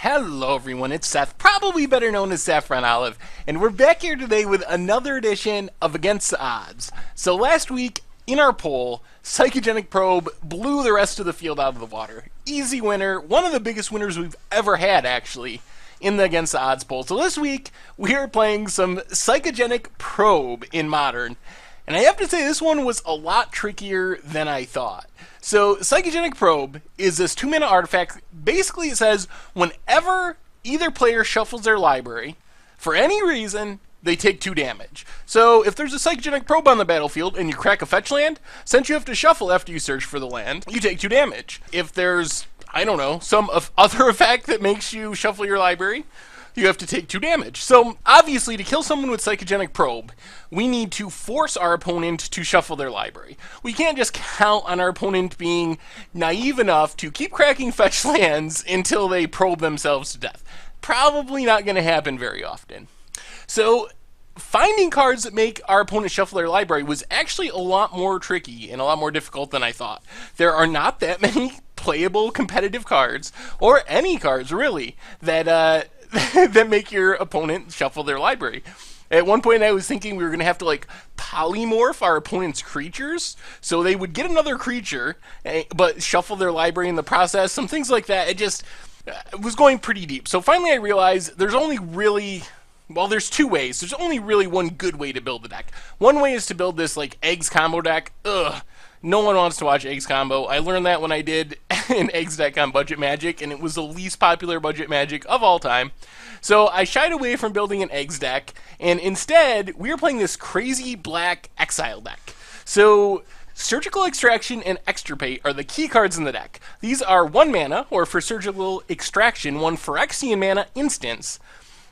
Hello everyone, it's Seth, probably better known as Saffron Olive, and we're back here today with another edition of Against the Odds. So last week, in our poll, Psychogenic Probe blew the rest of the field out of the water. Easy winner, one of the biggest winners we've ever had, actually, in the Against the Odds poll. So this week, we are playing some Psychogenic Probe in Modern. And I have to say, this one was a lot trickier than I thought. So, Psychogenic Probe is this 2-mana artifact. Basically, it says, whenever either player shuffles their library, for any reason, they take 2 damage. So, if there's a Psychogenic Probe on the battlefield and you crack a fetch land, since you have to shuffle after you search for the land, you take 2 damage. If there's, I don't know, some other effect that makes you shuffle your library, you have to take 2 damage. So, obviously, to kill someone with Psychogenic Probe, we need to force our opponent to shuffle their library. We can't just count on our opponent being naive enough to keep cracking fetch lands until they probe themselves to death. Probably not going to happen very often. So, finding cards that make our opponent shuffle their library was actually a lot more tricky and a lot more difficult than I thought. There are not that many playable competitive cards, or any cards really, that that make your opponent shuffle their library. At one point I was thinking we were going to have to polymorph our opponent's creatures, so they would get another creature, but shuffle their library in the process, some things like that. It was going pretty deep. So finally I realized there's only really, well, there's 2 ways. There's only really one good way to build the deck. One way is to build this eggs combo deck. No one wants to watch Eggs Combo. I learned that when I did an Eggs deck on Budget Magic, and it was the least popular Budget Magic of all time. So I shied away from building an Eggs deck, and instead, we were playing this crazy black Exile deck. So, Surgical Extraction and Extirpate are the key cards in the deck. These are 1 mana, or for Surgical Extraction, 1 Phyrexian mana instance,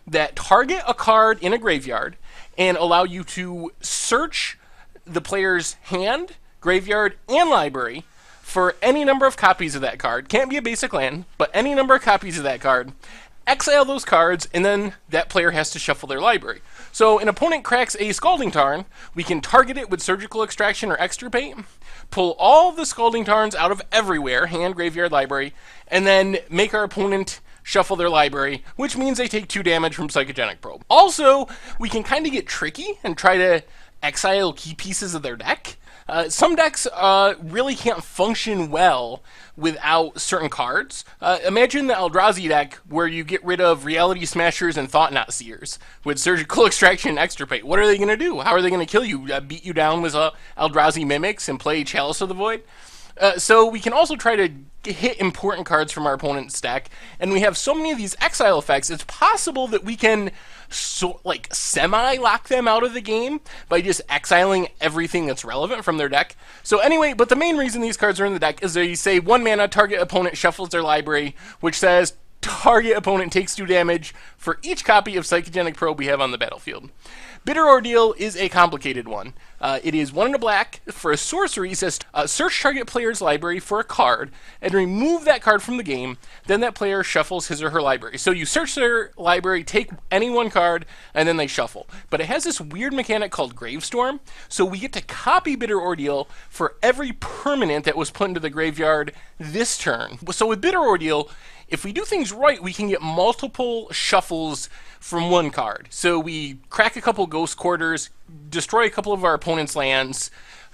that target a card in a graveyard, and allow you to search the player's hand, graveyard, and library for any number of copies of that card. Can't be a basic land, but any number of copies of that card. Exile those cards, and then that player has to shuffle their library. So an opponent cracks a Scalding Tarn, we can target it with Surgical Extraction or Extirpate, pull all the Scalding Tarns out of everywhere, hand, graveyard, library, and then make our opponent shuffle their library, which means they take 2 damage from Psychogenic Probe. Also, we can kind of get tricky and try to exile key pieces of their deck. Some decks really can't function well without certain cards. Imagine the Eldrazi deck where you get rid of Reality Smashers and Thought-Knot Seers with Surgical Extraction and Extirpate. What are they going to do? How are they going to kill you? Beat you down with Eldrazi Mimics and play Chalice of the Void? So we can also try to hit important cards from our opponent's deck, and we have so many of these exile effects, it's possible that we can semi-lock them out of the game by just exiling everything that's relevant from their deck. So anyway, but the main reason these cards are in the deck is they say 1 mana, target opponent shuffles their library, which says target opponent takes 2 damage for each copy of Psychogenic Probe we have on the battlefield. Bitter Ordeal is a complicated one. It is 1 and a black. For a sorcery, it says search target player's library for a card and remove that card from the game. Then that player shuffles his or her library. So you search their library, take any 1 card, and then they shuffle. But it has this weird mechanic called Gravestorm, so we get to copy Bitter Ordeal for every permanent that was put into the graveyard this turn. So with Bitter Ordeal, if we do things right, we can get multiple shuffles from 1 card. So we crack a couple Ghost Quarters, destroy a couple of our opponent's lands,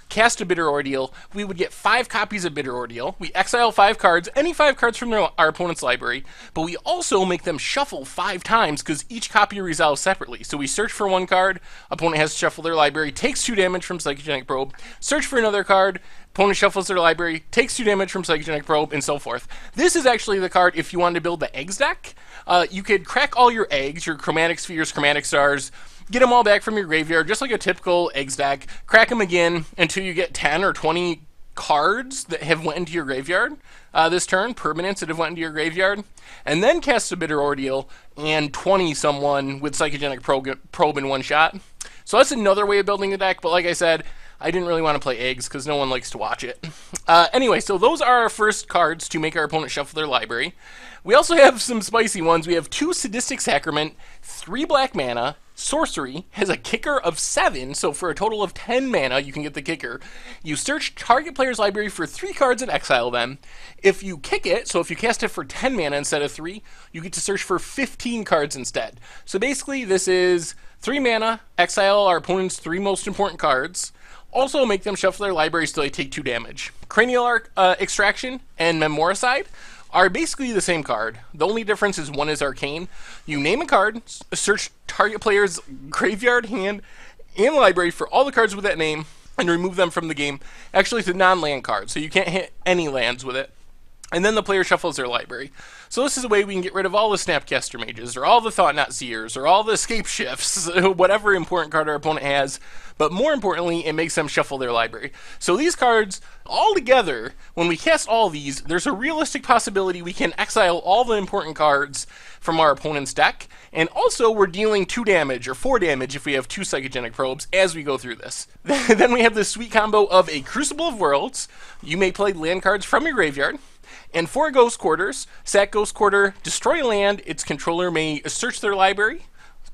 cast a Bitter Ordeal. We would get 5 copies of Bitter Ordeal. We exile 5 cards, any 5 cards from our opponent's library, but we also make them shuffle 5 times because each copy resolves separately. So we search for 1 card, opponent has to shuffle their library, takes 2 damage from Psychogenic Probe, search for another card, opponent shuffles their library, takes 2 damage from Psychogenic Probe, and so forth. This is actually the card if you wanted to build the Eggs deck. You could crack all your eggs, your Chromatic Spheres, Chromatic Stars, get them all back from your graveyard, just like a typical Eggs deck, crack them again until you get 10 or 20 cards that have went into your graveyard this turn, permanents that have went into your graveyard, and then cast a Bitter Ordeal and 20 someone with Psychogenic Probe in 1 shot. So that's another way of building the deck, but like I said, I didn't really want to play eggs because no one likes to watch it. Anyway, so those are our first cards to make our opponent shuffle their library. We also have some spicy ones. We have 2 Sadistic Sacrament, 3 black mana, sorcery, has a kicker of 7, so for a total of 10 mana, you can get the kicker. You search target player's library for 3 cards and exile them. If you kick it, so if you cast it for 10 mana instead of 3, you get to search for 15 cards instead. So basically, this is 3 mana, exile our opponent's 3 most important cards, also make them shuffle their library so they take 2 damage. Cranial Extraction and Memoricide are basically the same card. The only difference is one is arcane. You name a card, search target player's graveyard, hand, and library for all the cards with that name, and remove them from the game. Actually, it's a non-land card, so you can't hit any lands with it. And then the player shuffles their library. So this is a way we can get rid of all the Snapcaster Mages, or all the Thought-Knot Seers, or all the Escape Shifts, whatever important card our opponent has. But more importantly, it makes them shuffle their library. So these cards, all together, when we cast all these, there's a realistic possibility we can exile all the important cards from our opponent's deck. And also, we're dealing 2 damage, or 4 damage if we have 2 Psychogenic Probes, as we go through this. Then we have this sweet combo of a Crucible of Worlds. You may play land cards from your graveyard. And 4 Ghost Quarters, sack Ghost Quarter, destroy land, its controller may search their library,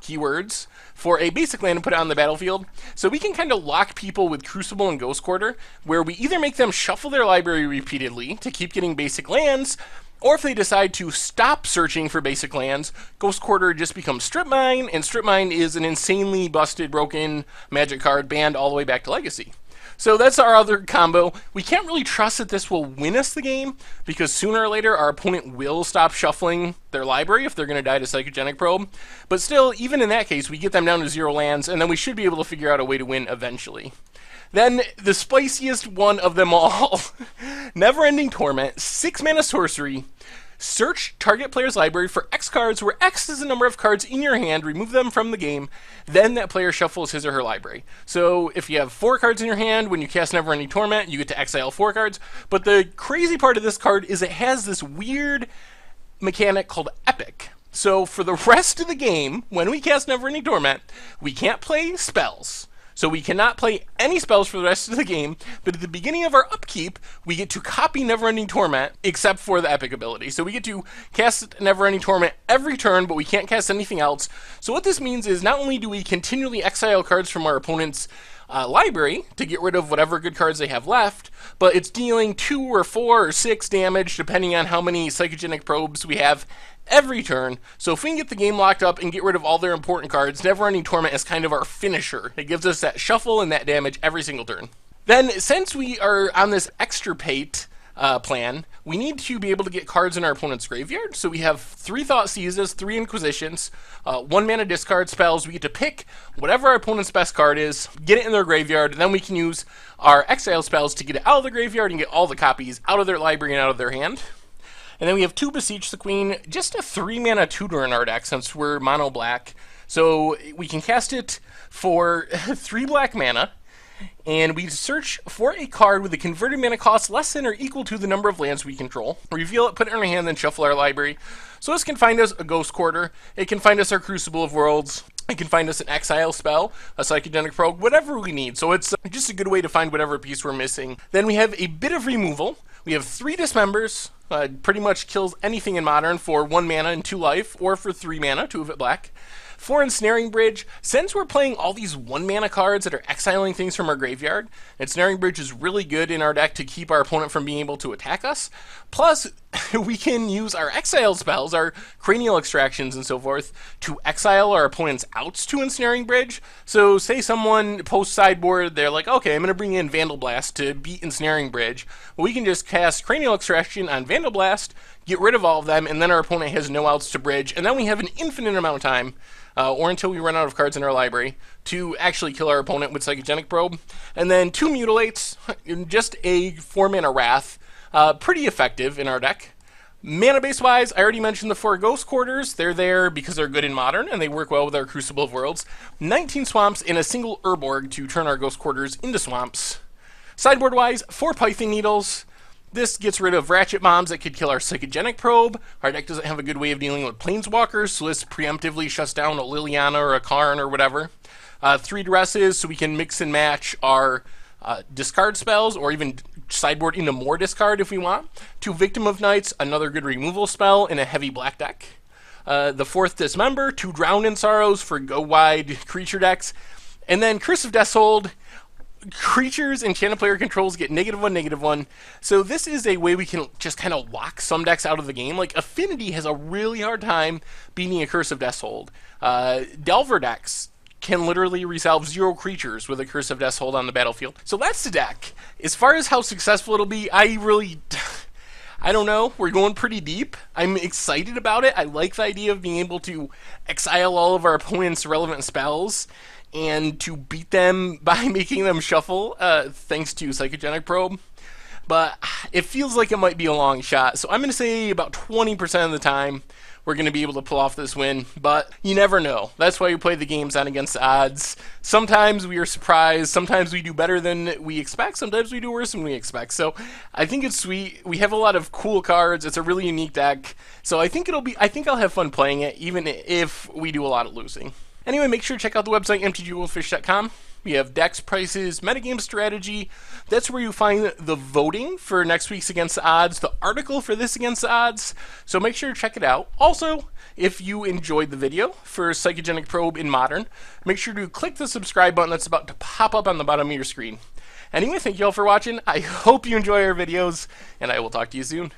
keywords, for a basic land and put it on the battlefield. So we can kind of lock people with Crucible and Ghost Quarter, where we either make them shuffle their library repeatedly to keep getting basic lands, or if they decide to stop searching for basic lands, Ghost Quarter just becomes Strip Mine, and Strip Mine is an insanely busted, broken Magic card banned all the way back to Legacy. So that's our other combo. We can't really trust that this will win us the game, because sooner or later our opponent will stop shuffling their library if they're going to die to Psychogenic Probe. But still, even in that case, we get them down to 0 lands, and then we should be able to figure out a way to win eventually. Then, the spiciest one of them all, Never-Ending Torment, 6 mana sorcery. Search target player's library for X cards, where X is the number of cards in your hand, remove them from the game, then that player shuffles his or her library. So if you have 4 cards in your hand, when you cast Never-Ending Torment, you get to exile 4 cards. But the crazy part of this card is it has this weird mechanic called Epic. So for the rest of the game, when we cast Never-Ending Torment, we can't play spells. So we cannot play any spells for the rest of the game, but at the beginning of our upkeep, we get to copy Never-Ending Torment, except for the Epic ability. So we get to cast Never-Ending Torment every turn, but we can't cast anything else. So what this means is not only do we continually exile cards from our opponent's library to get rid of whatever good cards they have left, but it's dealing 2 or 4 or 6 damage, depending on how many Psychogenic Probes we have every turn. So if we can get the game locked up and get rid of all their important cards, Never-Ending Torment is kind of our finisher. It gives us that shuffle and that damage every single turn. Then, since we are on this extirpate plan, we need to be able to get cards in our opponent's graveyard. So we have 3 Thought Seizes, 3 Inquisitions, 1 mana discard spells. We get to pick whatever our opponent's best card is, get it in their graveyard, and then we can use our exile spells to get it out of the graveyard and get all the copies out of their library and out of their hand. And then we have 2 Beseech the Queen, just a 3 mana tutor in our deck since we're mono black. So we can cast it for 3 black mana, and we search for a card with a converted mana cost less than or equal to the number of lands we control. Reveal it, put it in our hand, then shuffle our library. So this can find us a Ghost Quarter, it can find us our Crucible of Worlds, it can find us an exile spell, a Psychogenic Probe, whatever we need. So it's just a good way to find whatever piece we're missing. Then we have a bit of removal. We have 3 Dismembers, pretty much kills anything in Modern for 1 mana and 2 life, or for 3 mana, 2 of it black. 4 Ensnaring Bridge. Since we're playing all these 1 mana cards that are exiling things from our graveyard, Ensnaring Bridge is really good in our deck to keep our opponent from being able to attack us. Plus, we can use our exile spells, our cranial extractions and so forth, to exile our opponent's outs to Ensnaring Bridge. So say someone post sideboard, they're like, okay, I'm going to bring in Vandal Blast to beat Ensnaring Bridge. Well, we can just cast Cranial Extraction on Vandal Blast, get rid of all of them, and then our opponent has no outs to bridge, and then we have an infinite amount of time, or until we run out of cards in our library, to actually kill our opponent with Psychogenic Probe. And then 2 Mutilates, just a 4 mana Wrath, pretty effective in our deck. Mana base wise, I already mentioned the 4 Ghost Quarters. They're there because they're good in Modern, and they work well with our Crucible of Worlds. 19 Swamps and a single Urborg to turn our Ghost Quarters into Swamps. Sideboard wise, 4 Python Needles. This gets rid of Ratchet Bombs that could kill our Psychogenic Probe. Our deck doesn't have a good way of dealing with Planeswalkers, so this preemptively shuts down a Liliana or a Karn or whatever. 3 Dresses, so we can mix and match our discard spells, or even sideboard into more discard if we want. 2 Victim of Nights, another good removal spell in a heavy black deck. The 4th Dismember, 2 Drown in Sorrows for go-wide creature decks. And then Curse of Deathhold, creatures enchanted player controls get -1/-1. So this is a way we can just kind of lock some decks out of the game. Like Affinity has a really hard time beating a Curse of Deathhold. Delver decks can literally resolve 0 creatures with a Curse of Deathhold on the battlefield. So that's the deck. As far as how successful it'll be, I don't know. We're going pretty deep. I'm excited about it. I like the idea of being able to exile all of our opponent's relevant spells and to beat them by making them shuffle, thanks to Psychogenic Probe. But it feels like it might be a long shot, so I'm going to say about 20% of the time we're going to be able to pull off this win, but you never know. That's why we play the games on Against the Odds. Sometimes we are surprised, sometimes we do better than we expect, sometimes we do worse than we expect. So I think it's sweet. We have a lot of cool cards. It's a really unique deck. So I think I'll have fun playing it, even if we do a lot of losing. Anyway, make sure to check out the website, mtggoldfish.com. We have decks, prices, metagame strategy. That's where you find the voting for next week's Against the Odds, the article for this Against the Odds. So make sure to check it out. Also, if you enjoyed the video for Psychogenic Probe in Modern, make sure to click the subscribe button that's about to pop up on the bottom of your screen. Anyway, thank you all for watching. I hope you enjoy our videos, and I will talk to you soon.